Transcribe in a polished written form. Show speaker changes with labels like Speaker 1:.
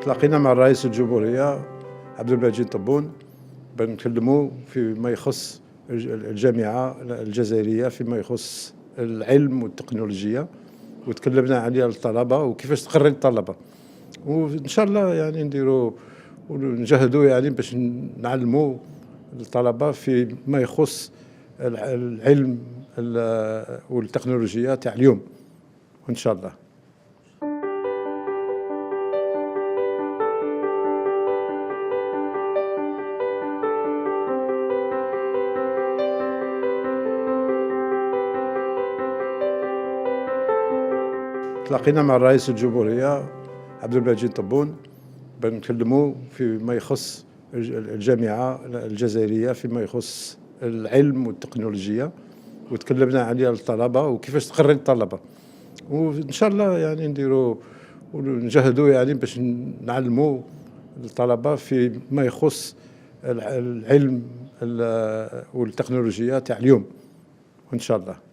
Speaker 1: تلاقينا مع رئيس الجمهورية عبد المجيد تبون بنتكلموا فيما يخص الجامعة الجزائرية فيما يخص العلم والتكنولوجيا، وتكلمنا عليها الطلبة وكيفاش تخرج الطلبة، وإن شاء الله يعني نديروا ونجهدوا يعني باش نعلموا الطلبة فيما يخص العلم والتكنولوجيا تاع اليوم إن شاء الله. تلاقينا مع رئيس الجمهورية عبد المجيد تبون بنتكلموا فيما يخص الجامعة الجزائرية فيما يخص العلم والتكنولوجيا، وتكلمنا عليها الطلبة وكيفاش تخرج الطلبة، وإن شاء الله يعني نديروا ونجهدوا يعني باش نعلموا الطلبة فيما يخص العلم والتكنولوجيا تاع اليوم إن شاء الله.